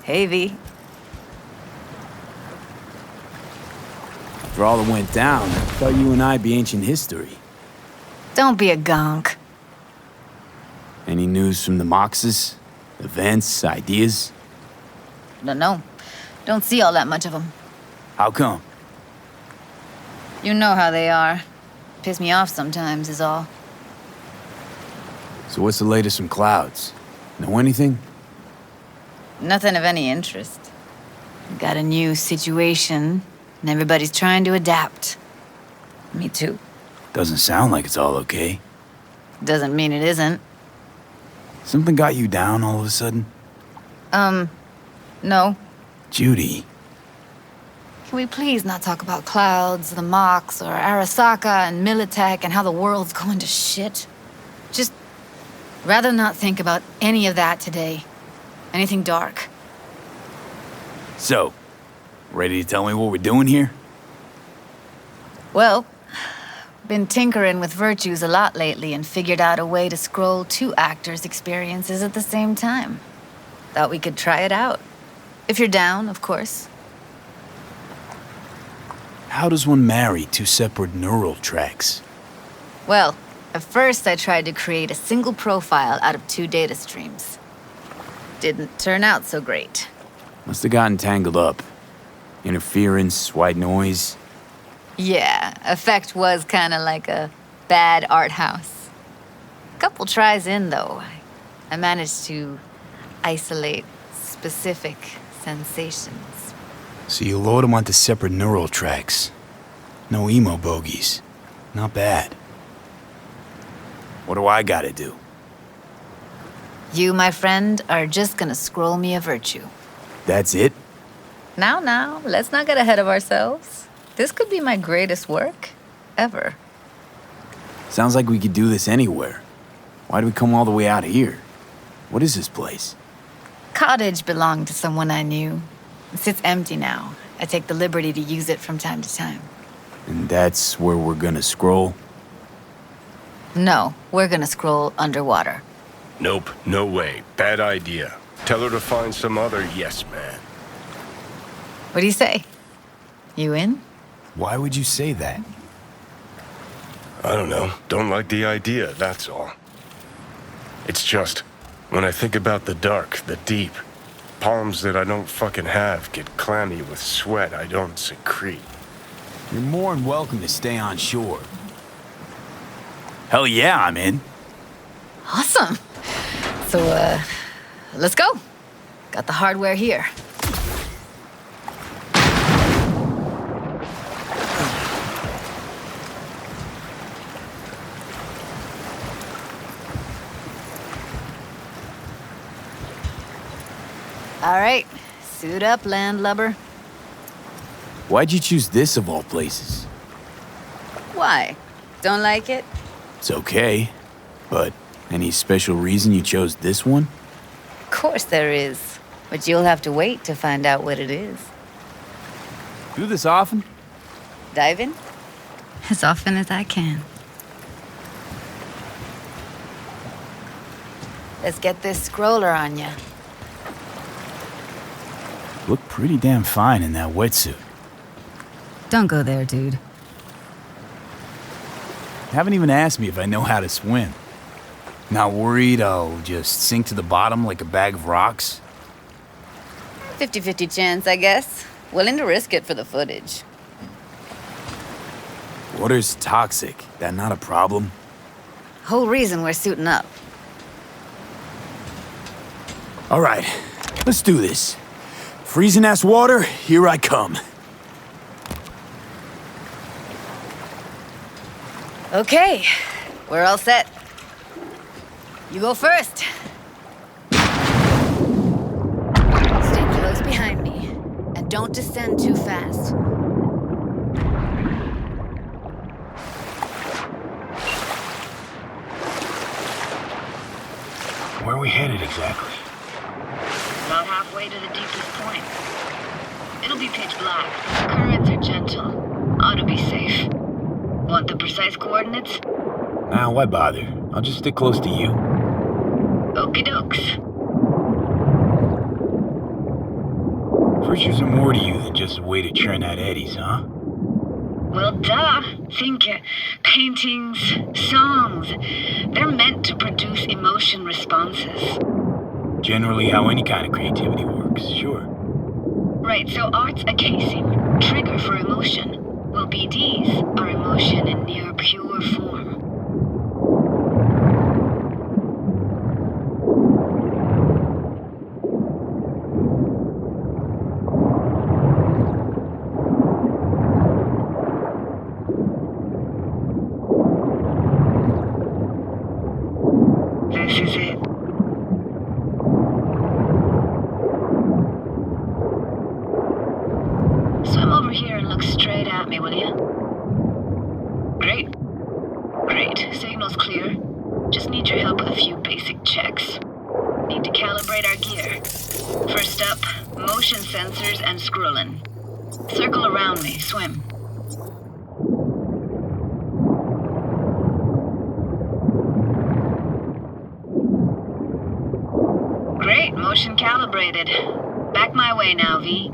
Hey, V. After all that went down, I thought you and I'd be ancient history. Don't be a gonk. Any news from the Moxes? Events, ideas? No. Don't see all that much of them. How come? You know how they are. Piss me off sometimes is all. So what's the latest from Clouds? Know anything? Nothing of any interest. Got a new situation, and everybody's trying to adapt. Me too. Doesn't sound like it's all okay. Doesn't mean it isn't. Something got you down all of a sudden? No. Judy. Can we please not talk about Clouds, the Mox, or Arasaka and Militech and how the world's going to shit? Just rather not think about any of that today. Anything dark. So, ready to tell me what we're doing here? Well, been tinkering with virtues a lot lately and figured out a way to scroll 2 actors' experiences at the same time. Thought we could try it out. If you're down, of course. How does one marry 2 separate neural tracks? Well, at first I tried to create a single profile out of 2 data streams. Didn't turn out so great. Must have gotten tangled up. Interference, white noise. Yeah, effect was kind of like a bad art house. Couple tries in, though, I managed to isolate specific sensations. So you load them onto separate neural tracks. No emo bogeys. Not bad. What do I gotta do? You, my friend, are just gonna scroll me a virtue. That's it? Now, let's not get ahead of ourselves. This could be my greatest work ever. Sounds like we could do this anywhere. Why'd we come all the way out here? What is this place? Cottage belonged to someone I knew. It sits empty now. I take the liberty to use it from time to time. And that's where we're gonna scroll? No, we're gonna scroll underwater. Nope, no way. Bad idea. Tell her to find some other yes man. What do you say? You in? Why would you say that? I don't know. Don't like the idea, that's all. It's just, when I think about the dark, the deep, palms that I don't fucking have get clammy with sweat I don't secrete. You're more than welcome to stay on shore. Hell yeah, I'm in. Awesome. So, let's go. Got the hardware here. All right, suit up, landlubber. Why'd you choose this of all places? Why? Don't like it? It's okay, but any special reason you chose this one? Of course there is, but you'll have to wait to find out what it is. Do this often? Dive in? As often as I can. Let's get this scroller on ya. Look pretty damn fine in that wetsuit. Don't go there, dude. Haven't even asked me if I know how to swim. Not worried I'll just sink to the bottom like a bag of rocks? 50-50 chance, I guess. Willing to risk it for the footage. Water's toxic. That not a problem? Whole reason we're suiting up. All right, let's do this. Freezing-ass water, here I come. Okay, we're all set. You go first. Stay close behind me, and don't descend too fast. Where are we headed exactly? About halfway to the deepest point. It'll be pitch black. Currents are gentle. Ought to be safe. Want the precise coordinates? Nah, why bother? I'll just stick close to you. Okie dokes. First, there's more to you than just a way to churn out eddies, huh? Well, duh. Think paintings, songs. They're meant to produce emotion responses. Generally how any kind of creativity works, sure. Right, so art's a casing, trigger for emotion. Well, BDs are emotion in near pure form. This is it. Swim over here and look straight at me, will you? Great. Great. Signal's clear. Just need your help with a few basic checks. Need to calibrate our gear. First up, motion sensors and scrolling. Circle around me. Swim. Great. Motion calibrated. Back my way now, V.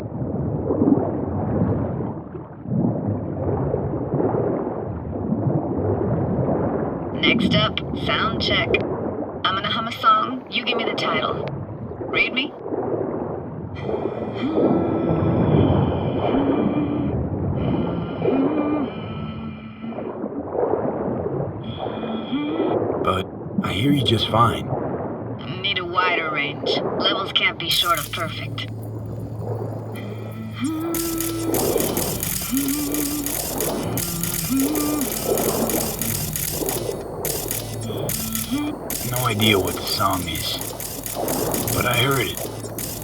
Next up, sound check. I'm gonna hum a song, you give me the title. Read me? But I hear you just fine. Need a wider range. Levels can't be short of perfect. No idea what the song is, but I heard it.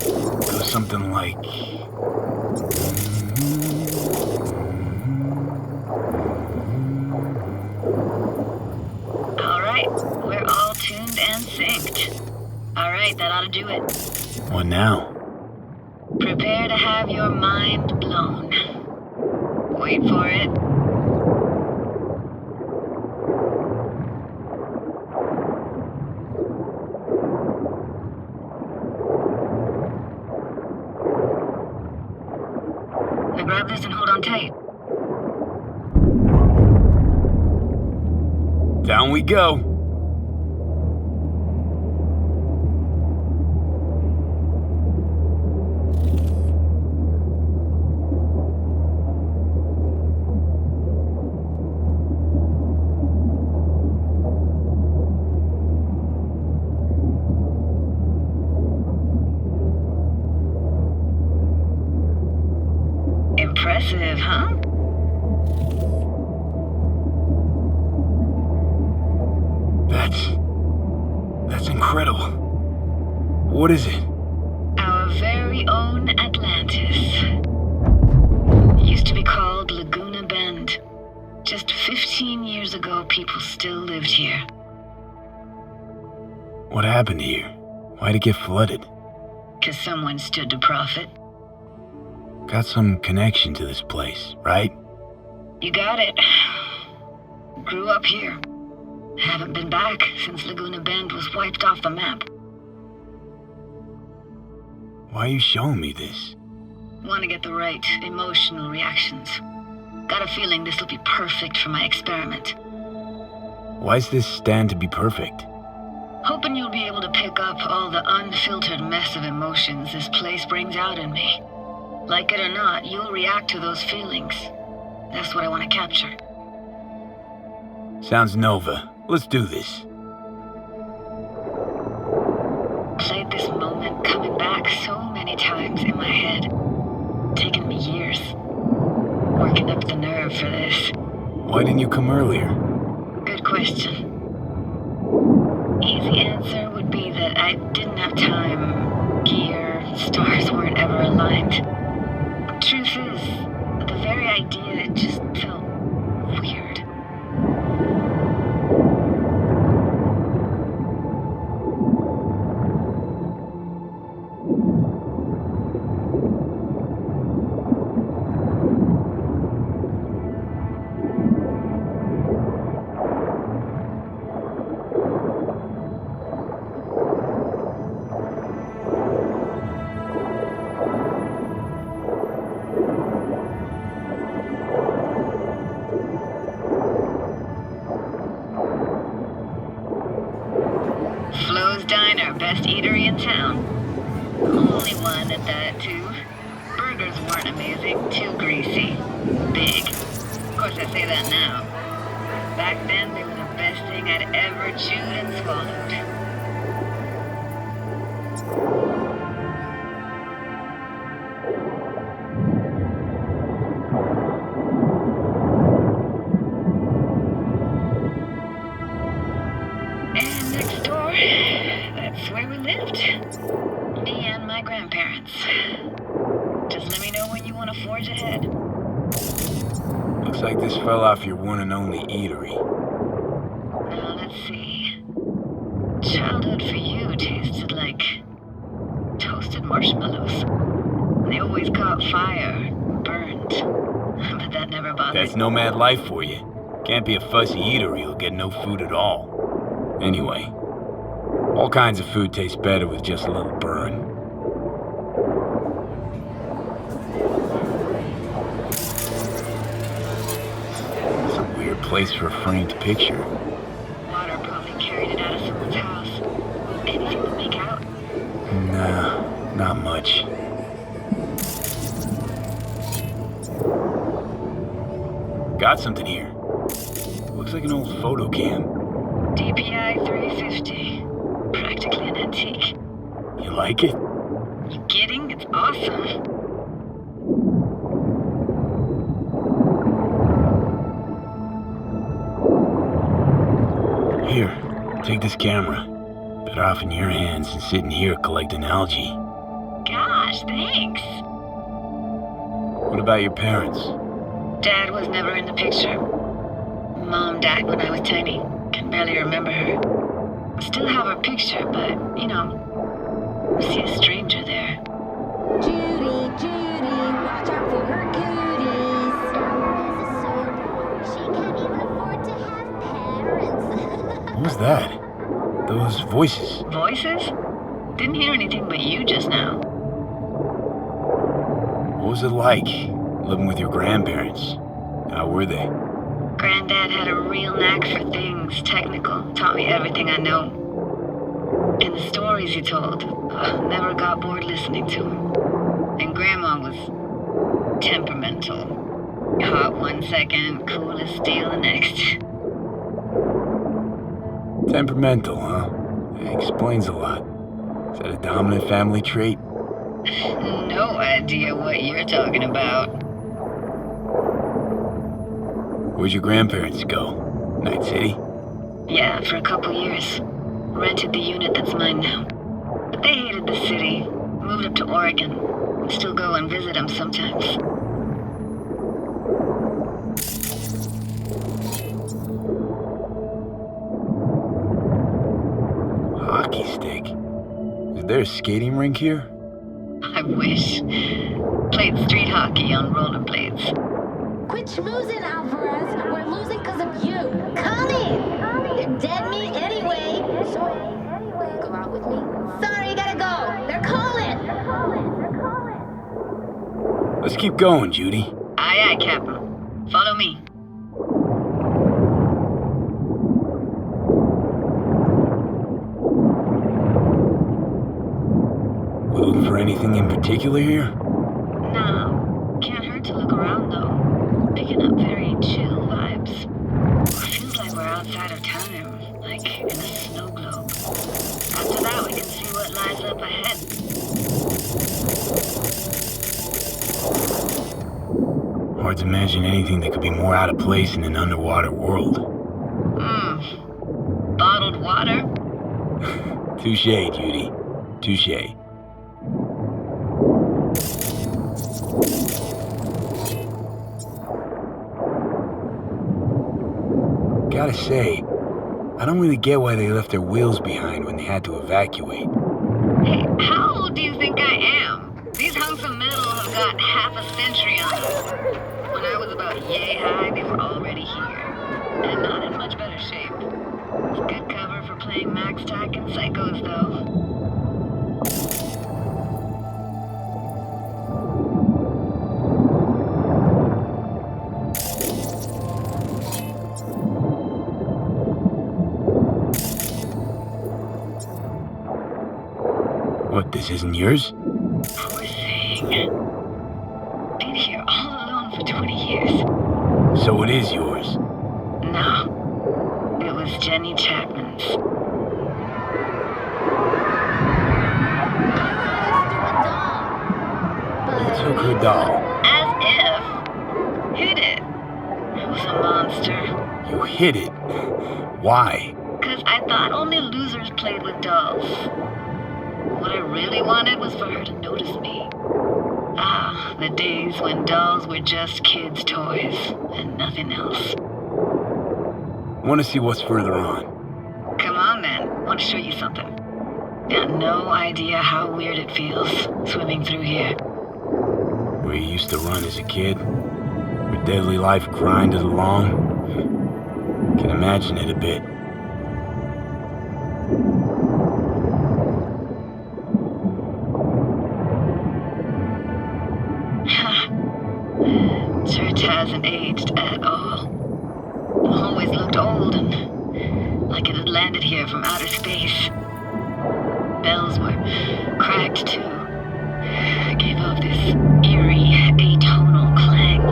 It goes something like... Alright, we're all tuned and synced. Alright, that ought to do it. What now? Prepare to have your mind blown. Wait for it. Now grab this and hold on tight. Down we go. Impressive, huh? That's incredible. What is it? Our very own Atlantis. Used to be called Laguna Bend. Just 15 years ago, people still lived here. What happened here? Why'd it get flooded? 'Cause someone stood to profit. Got some connection to this place, right? You got it. Grew up here. Haven't been back since Laguna Bend was wiped off the map. Why are you showing me this? Want to get the right emotional reactions. Got a feeling this will be perfect for my experiment. Why's this stand to be perfect? Hoping you'll be able to pick up all the unfiltered mess of emotions this place brings out in me. Like it or not, you'll react to those feelings. That's what I want to capture. Sounds Nova. Let's do this. Played this moment coming back so many times in my head. Taken me years. Working up the nerve for this. Why didn't you come earlier? Good question. Easy answer would be that I didn't have time. Gear, stars weren't ever aligned. Truth is, the very idea just felt weird. Flo's Diner, best eatery in town. Only one at that, too. Burgers weren't amazing, too greasy. Big. Of course, I say that now. Back then, they were the best thing I'd ever chewed and swallowed. And next door, that's where we lived. Me and my grandparents. Just let me know when you want to forge ahead. Looks like this fell off your one and only eatery. Now, let's see. Childhood for you tasted like toasted marshmallows. They always caught fire, burned. But that never bothered me. That's nomad life for you. Can't be a fussy eater, you'll get no food at all. Anyway, all kinds of food taste better with just a little burn. It's a weird place for a framed picture. Water probably carried it out of someone's house. Anything to make out? Nah, not much. Got something here. Looks like an old photo cam. DPI 350. Practically an antique. You like it? You kidding? It's awesome. Here, take this camera. Better off in your hands than sitting here collecting algae. Gosh, thanks. What about your parents? Dad was never in the picture. Mom died when I was tiny. Can barely remember her. Still have her picture, but, you know, see a stranger there. Judy, watch out for her cooties. Mrs. Sober, she can't even afford to have parents. What was that? Those voices. Voices? Didn't hear anything but you just now. What was it like, living with your grandparents? How were they? Granddad had a real knack for things technical. Taught me everything I know. And the stories he told, never got bored listening to him. And Grandma was temperamental. Hot one second, cool as steel the next. Temperamental, huh? That explains a lot. Is that a dominant family trait? No idea what you're talking about. Where'd your grandparents go? Night City? Yeah, for a couple years. Rented the unit that's mine now. But they hated the city. Moved up to Oregon. Still go and visit them sometimes. Hockey stick? Is there a skating rink here? I wish. Played street hockey on rollerblades. Quit schmoozing, Alvarez. We're losing because of you. Come in. They're dead meat anyway. Will you go out with me? Sorry, you gotta go. They're calling. Let's keep going, Judy. Aye, aye, Captain. Follow me. We looking for anything in particular here? Nah, can't hurt to look around though. Picking up very chill vibes. Feels like we're outside of time, like in a snow globe. After that, we can see what lies up ahead. Hard to imagine anything that could be more out of place in an underwater world. Bottled water? Touche, Judy. Touche. Gotta say, I don't really get why they left their wheels behind when they had to evacuate. Hey, how old do you think I am? These hunks of metal have got half a century on them. When I was about yay high, they were already here. And not in much better shape. It's good cover for playing Max Tack and Psychos, though. What, this isn't yours? Poor thing. Been here all alone for 20 years. So it is yours. No. It was Jenny Chapman's. You took her doll. As if. Hid it. I was a monster. You hid it. Why? 'Cause I thought only losers played with dolls. What I really wanted was for her to notice me. Ah, the days when dolls were just kids' toys and nothing else. Want to see what's further on? Come on then, want to show you something. Got no idea how weird it feels swimming through here. Where you used to run as a kid? Where daily life grinded along? Can imagine it a bit. Church hasn't aged at all. Always looked old and like it had landed here from outer space. Bells were cracked too. Gave off this eerie, atonal clang.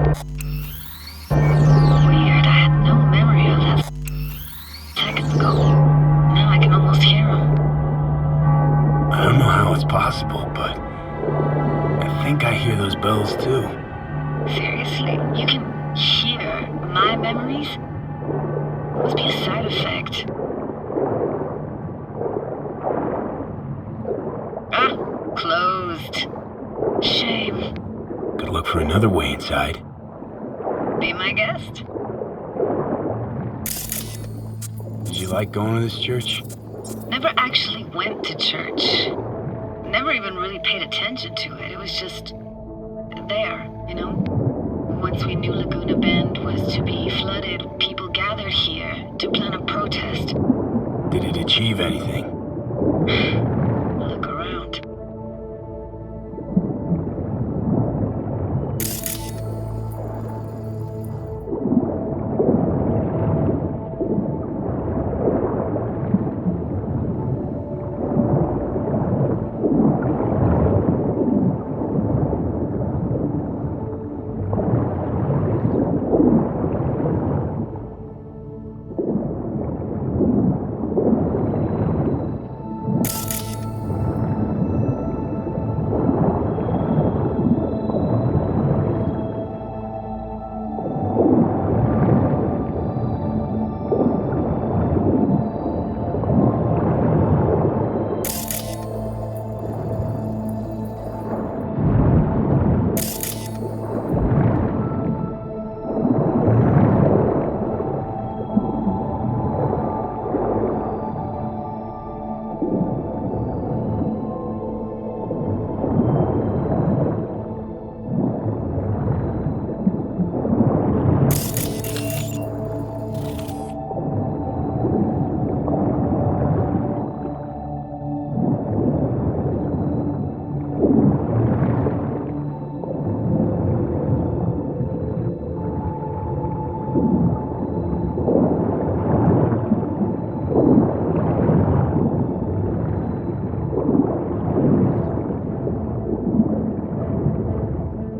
Weird, I had no memory of that seconds ago. Now I can almost hear them. I don't know how it's possible, but I think I hear those bells too. Seriously, you can hear my memories? Must be a side effect. Ah, closed. Shame. Could look for another way inside. Be my guest. Did you like going to this church? Never actually went to church. Never even really paid attention to it. It was just there, you know? Once we knew Laguna Bend was to be flooded, people gathered here to plan a protest. Did it achieve anything? Look around.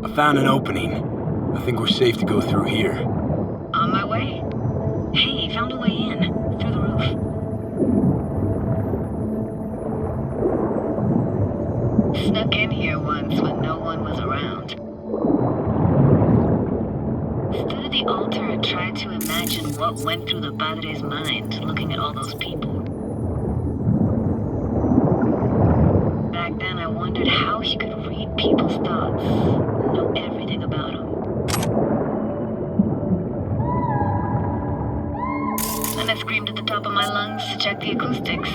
I found an opening. I think we're safe to go through here. On my way. Hey, found a way in. Through the roof. Snuck in here once when no one was around. Stood at the altar and tried to imagine what went through the padre's mind looking at all those people. Back then I wondered how he could read people's thoughts, know everything about them. Then I screamed at the top of my lungs to check the acoustics.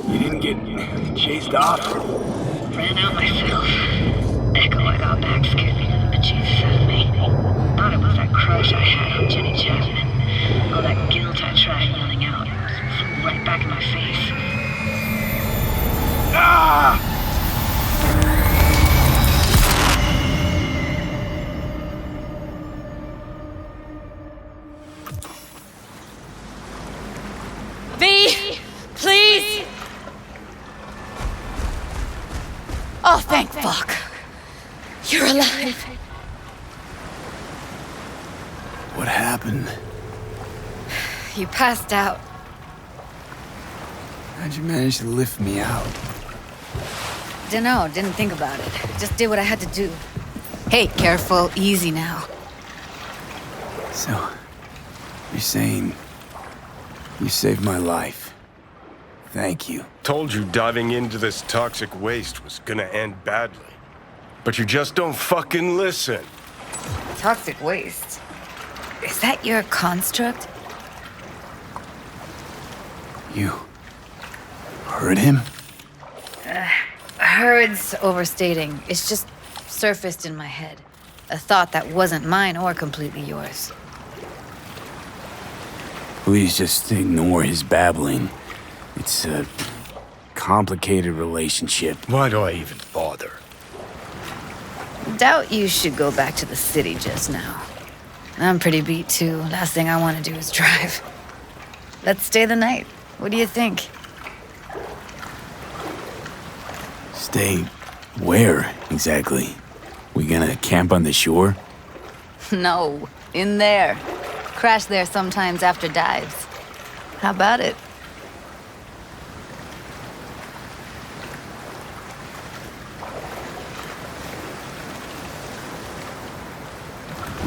You didn't get chased off? Ran out myself. Echo I got back scared me to the bejesus out of me. Thought it was that crush I had on Jenny Chapman. All that guilt I tried yelling out. Flew right back in my face. Ah! alive. What happened? You passed out. How'd you manage to lift me out? Dunno, didn't think about it. Just did what I had to do. Hey, careful, easy now. So, you're saying you saved my life. Thank you. Told you diving into this toxic waste was gonna end badly. But you just don't fucking listen. Toxic waste. Is that your construct? You heard him? Heard's overstating. It's just surfaced in my head. A thought that wasn't mine or completely yours. Please just ignore his babbling. It's a complicated relationship. Why do I even bother? Doubt you should go back to the city just now. I'm pretty beat too. Last thing I want to do is drive. Let's stay the night. What do you think? Stay where, exactly? We gonna camp on the shore? No, in there. Crash there sometimes after dives. How about it?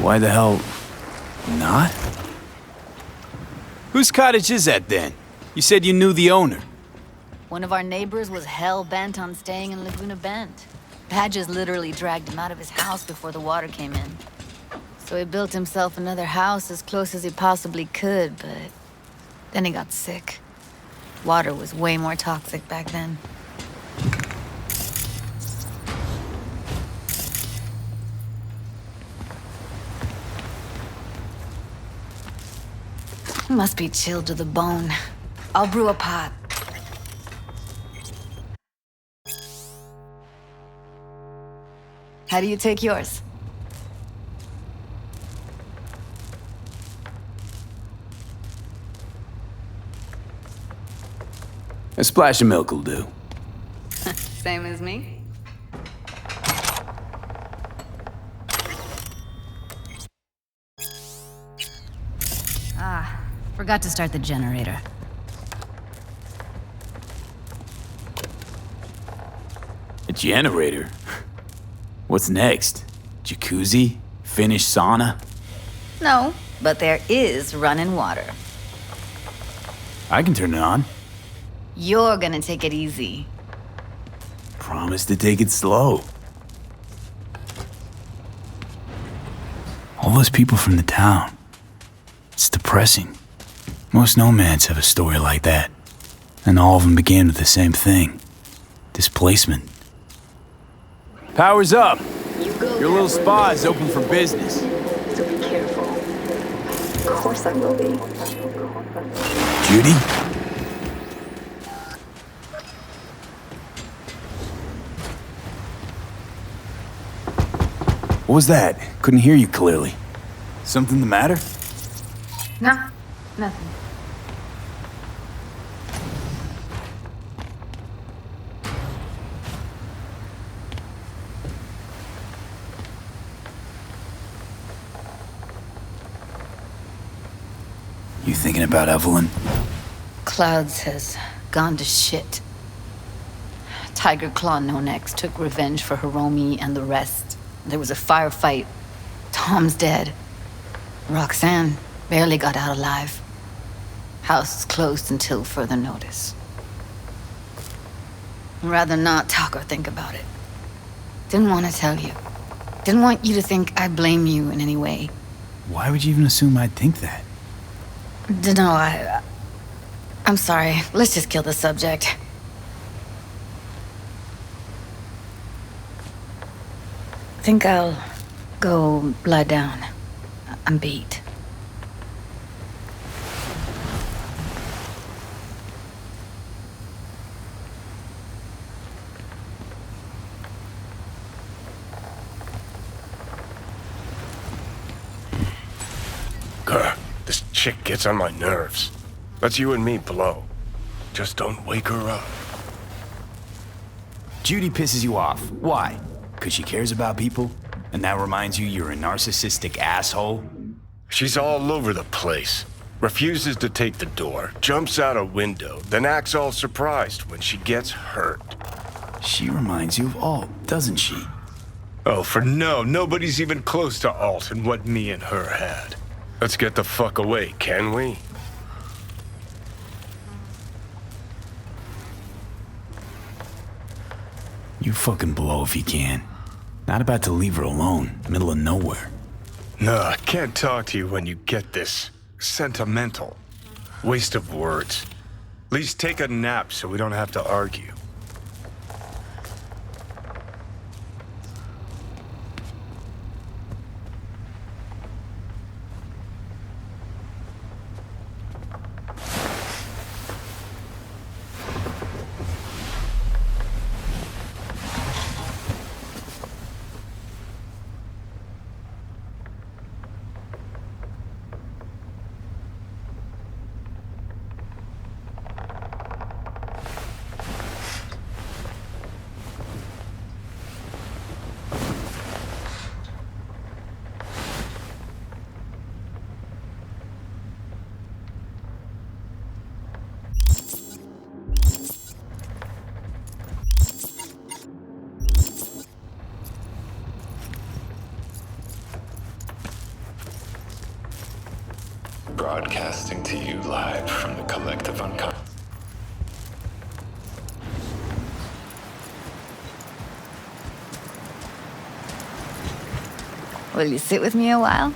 Why the hell not? Whose cottage is that then? You said you knew the owner. One of our neighbors was hell-bent on staying in Laguna Bend. Badges literally dragged him out of his house before the water came in. So he built himself another house as close as he possibly could, but then he got sick. Water was way more toxic back then. Must be chilled to the bone. I'll brew a pot. How do you take yours? A splash of milk will do. Same as me. Forgot to start the generator. A generator? What's next? Jacuzzi? Finnish sauna? No, but there is running water. I can turn it on. You're gonna take it easy. Promise to take it slow. All those people from the town. It's depressing. Most nomads have a story like that. And all of them began with the same thing. Displacement. Power's up. Your little spa is open for business. So be careful. Of course I will be. Judy? What was that? Couldn't hear you clearly. Something the matter? No, nothing. You thinking about Evelyn? Clouds has gone to shit. Tiger Claw No Next took revenge for Hiromi and the rest. There was a firefight. Tom's dead. Roxanne barely got out alive. House is closed until further notice. I'd rather not talk or think about it. Didn't want to tell you. Didn't want you to think I blame you in any way. Why would you even assume I'd think that? Dunno, I'm sorry. Let's just kill the subject. Think I'll go lie down. I'm beat. Grr, this chick gets on my nerves. Let's you and me blow. Just don't wake her up. Judy pisses you off. Why? Because she cares about people? And that reminds you you're a narcissistic asshole? She's all over the place. Refuses to take the door, jumps out a window, then acts all surprised when she gets hurt. She reminds you of Alt, doesn't she? Oh, for no, nobody's even close to Alt and what me and her had. Let's get the fuck away, can we? You fucking blow if you can. Not about to leave her alone, middle of nowhere. No, I can't talk to you when you get this sentimental. Waste of words. At least take a nap so we don't have to argue. Broadcasting to you live from the collective unconscious. Will you sit with me a while?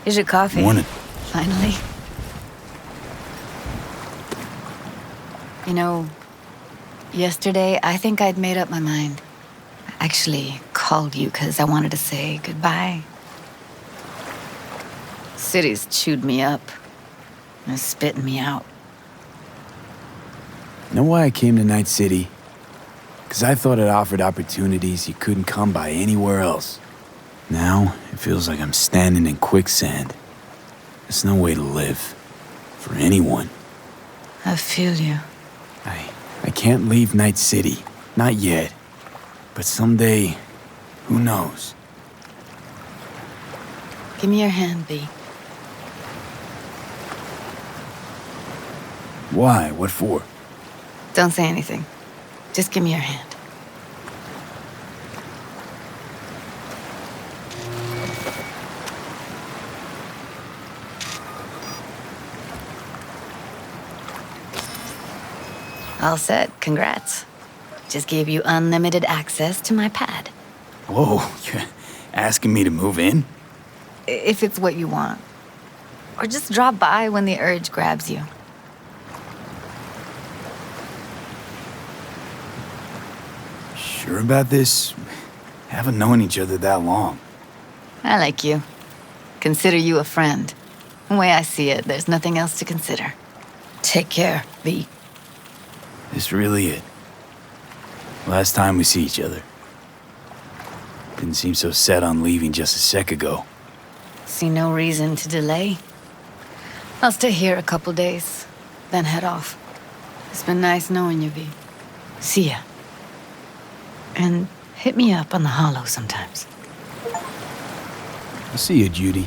Here's your coffee. Morning. Finally. You know, yesterday I think I'd made up my mind. I actually called you because I wanted to say goodbye. City's chewed me up. And spitting me out. Know why I came to Night City? Because I thought it offered opportunities you couldn't come by anywhere else. Now, it feels like I'm standing in quicksand. There's no way to live. For anyone. I feel you. I can't leave Night City. Not yet. But someday, who knows? Give me your hand, B. Why? What for? Don't say anything. Just give me your hand. All set. Congrats. Just gave you unlimited access to my pad. Whoa, you're asking me to move in? If it's what you want. Or just drop by when the urge grabs you. Sure about this? Haven't known each other that long. I like you. Consider you a friend. The way I see it, there's nothing else to consider. Take care, V. This really it? Last time we see each other. Didn't seem so set on leaving just a sec ago. See no reason to delay. I'll stay here a couple days, then head off. It's been nice knowing you, V. See ya. And hit me up on the holo sometimes. I'll see you, Judy.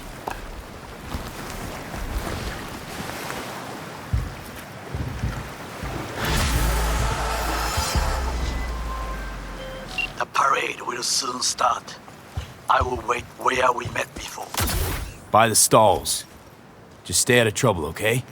The parade will soon start. I will wait where we met before. By the stalls. Just stay out of trouble, okay?